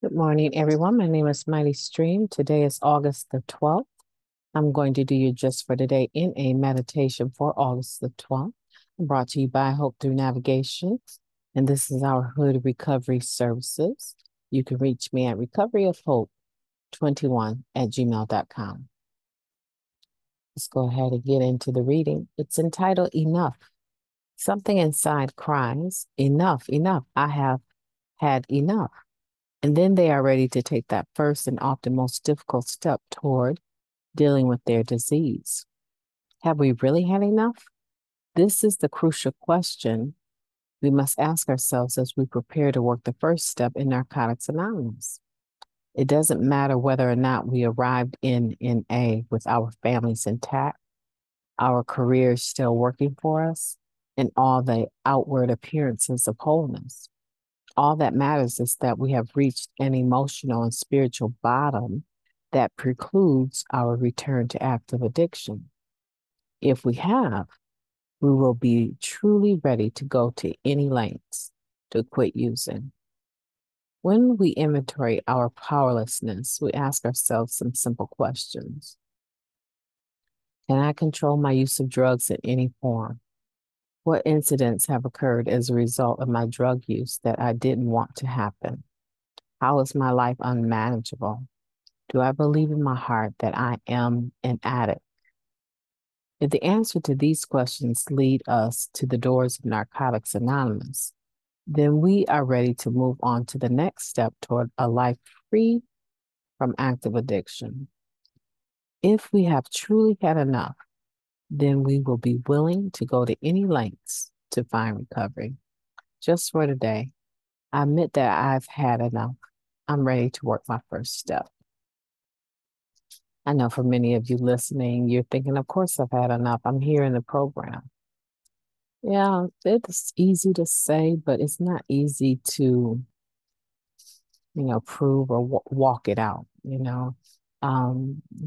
Good morning, everyone. My name is MightyStream. Today is August the 12th. I'm going to do your just for today in a meditation for August the 12th, brought to you by Hope Through Navigation. And this is our Hood Recovery Services. You can reach me at recoveryofhope21@gmail.com. Let's go ahead and get into the reading. It's entitled Enough. Something inside cries, enough, enough. I have had enough. And then they are ready to take that first and often most difficult step toward dealing with their disease. Have we really had enough? This is the crucial question we must ask ourselves as we prepare to work the first step in Narcotics Anonymous. It doesn't matter whether or not we arrived in NA with our families intact, our careers still working for us, and all the outward appearances of wholeness. All that matters is that we have reached an emotional and spiritual bottom that precludes our return to active addiction. If we have, we will be truly ready to go to any lengths to quit using. When we inventory our powerlessness, we ask ourselves some simple questions. Can I control my use of drugs in any form? What incidents have occurred as a result of my drug use that I didn't want to happen? How is my life unmanageable? Do I believe in my heart that I am an addict? If the answer to these questions lead us to the doors of Narcotics Anonymous, then we are ready to move on to the next step toward a life free from active addiction. If we have truly had enough, then we will be willing to go to any lengths to find recovery. Just for today, I admit that I've had enough. I'm ready to work my first step. I know for many of you listening, you're thinking, of course, I've had enough. I'm here in the program. Yeah, it's easy to say, but it's not easy to, prove or walk it out,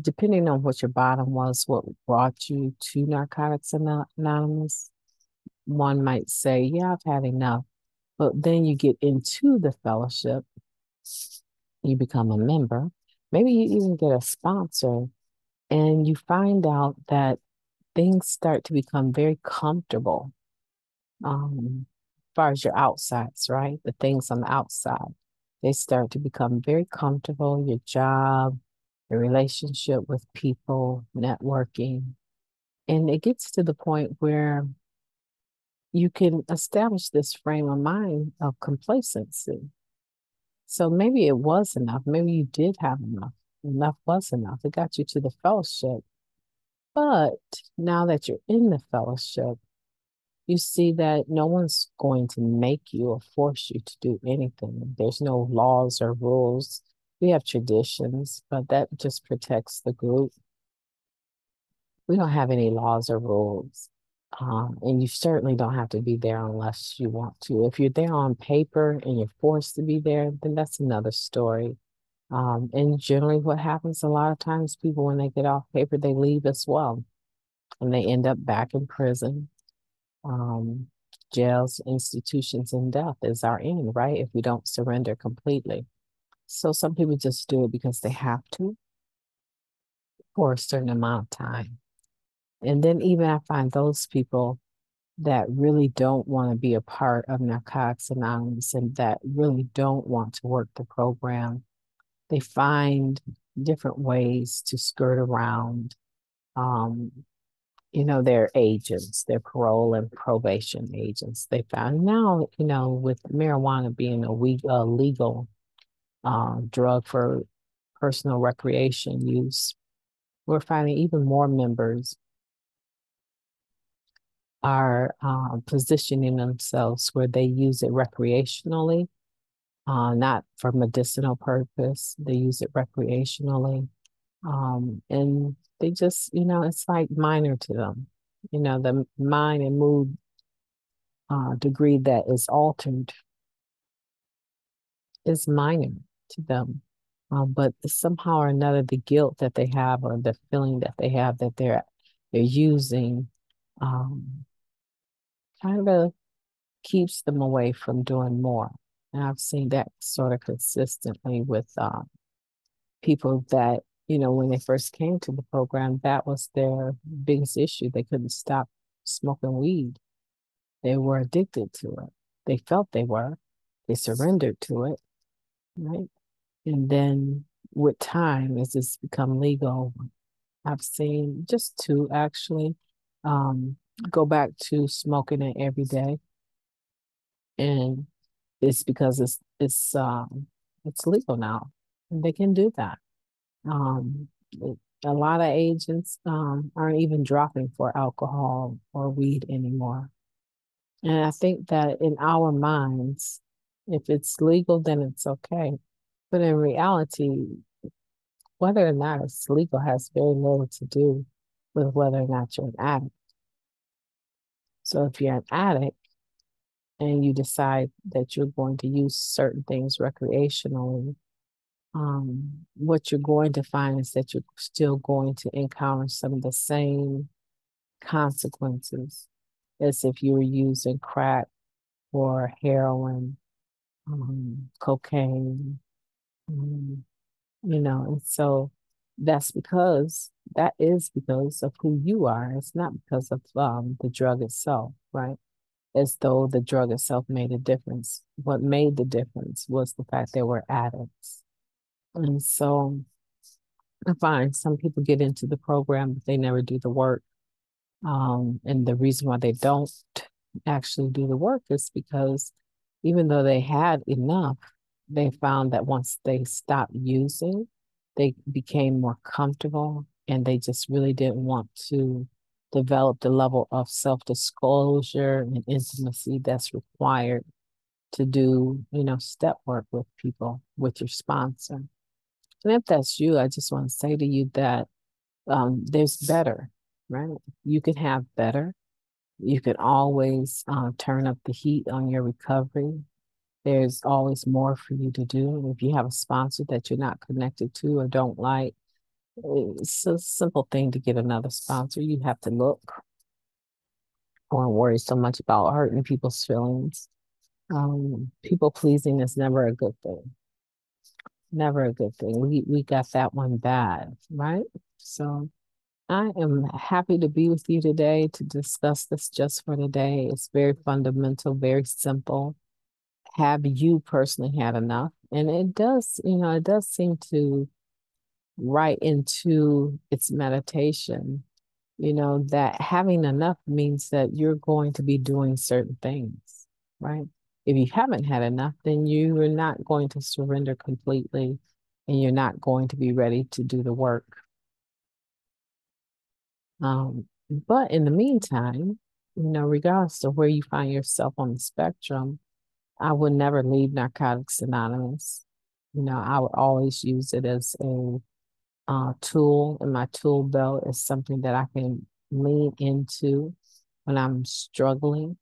depending on what your bottom was, what brought you to Narcotics Anonymous. One might say, yeah, I've had enough. But then you get into the fellowship, you become a member, maybe you even get a sponsor, and you find out that things start to become very comfortable, as far as your outsides, right? The things on the outside, they start to become very comfortable. Your job, your relationship with people, networking. And it gets to the point where you can establish this frame of mind of complacency. So maybe it was enough. Maybe you did have enough. Enough was enough. It got you to the fellowship. But now that you're in the fellowship, you see that no one's going to make you or force you to do anything. There's no laws or rules. We have traditions, but that just protects the group. We don't have any laws or rules. And you certainly don't have to be there unless you want to. If you're there on paper and you're forced to be there, then that's another story. And generally, what happens a lot of times, people, when they get off paper, they leave as well, and they end up back in prison. Um, Jails, institutions, and death is our end, right? If we don't surrender completely. So some people just do it because they have to for a certain amount of time. And then even I find those people that really don't want to be a part of Narcotics Anonymous and that really don't want to work the program, they find different ways to skirt around, um, their agents, their parole and probation agents. They found now, with marijuana being a legal drug for personal recreation use, we're finding even more members are positioning themselves where they use it recreationally, not for medicinal purpose. They use it recreationally. And they just, it's like minor to them. The mind and mood degree that is altered is minor to them. But somehow or another, the guilt that they have or the feeling that they have that they're using um, kind of keeps them away from doing more. And I've seen that sort of consistently with people that, when they first came to the program, that was their biggest issue. They couldn't stop smoking weed. They were addicted to it. They felt they were. They surrendered to it, right? And then with time, as it's become legal, I've seen just two actually um, go back to smoking it every day, and it's because it's legal now, and they can do that. Um, a lot of agents aren't even dropping for alcohol or weed anymore. And I think that in our minds, if it's legal, then it's okay. But in reality, whether or not it's legal has very little to do with whether or not you're an addict. So if you're an addict and you decide that you're going to use certain things recreationally, what you're going to find is that you're still going to encounter some of the same consequences as if you were using crack or heroin, cocaine, um, and so that is because of who you are. It's not because of the drug itself, right? As though the drug itself made a difference. What made the difference was the fact they were addicts. And so I find some people get into the program, but they never do the work. And the reason why they don't actually do the work is because even though they had enough, they found that once they stopped using, they became more comfortable and they just really didn't want to develop the level of self-disclosure and intimacy that's required to do, step work with people, with your sponsor. And if that's you, I just want to say to you that there's better, right? You can have better. You can always turn up the heat on your recovery. There's always more for you to do. If you have a sponsor that you're not connected to or don't like, it's a simple thing to get another sponsor. You have to look or worry so much about hurting people's feelings. People pleasing is never a good thing. Never a good thing. We got that one bad, right? So I am happy to be with you today to discuss this just for today. It's very fundamental, very simple. Have you personally had enough? And it does seem to write into its meditation, that having enough means that you're going to be doing certain things, right? If you haven't had enough, then you are not going to surrender completely and you're not going to be ready to do the work. But in the meantime, regardless of where you find yourself on the spectrum, I would never leave Narcotics Anonymous. I would always use it as a tool in my tool belt, as something that I can lean into when I'm struggling.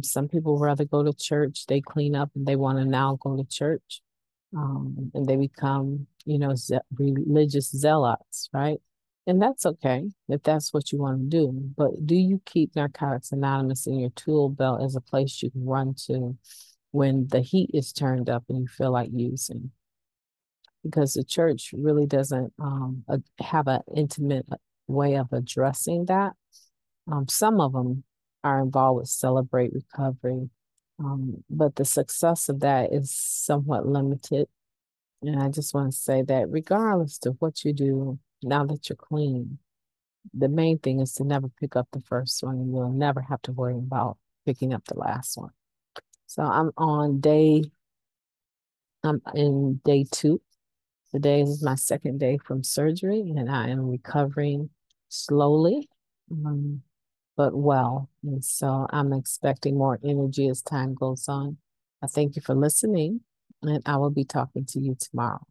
Some people rather go to church, they clean up and they want to now go to church. And they become, religious zealots, right? And that's okay if that's what you want to do. But do you keep Narcotics Anonymous in your tool belt as a place you can run to when the heat is turned up and you feel like using? Because the church really doesn't have an intimate way of addressing that. Some of them are involved with Celebrate Recovery, but the success of that is somewhat limited. And I just want to say that regardless of what you do, now that you're clean, the main thing is to never pick up the first one, and you'll never have to worry about picking up the last one. So I'm in day 2. Today is my second day from surgery, and I am recovering slowly, but well. And so I'm expecting more energy as time goes on. I thank you for listening, and I will be talking to you tomorrow.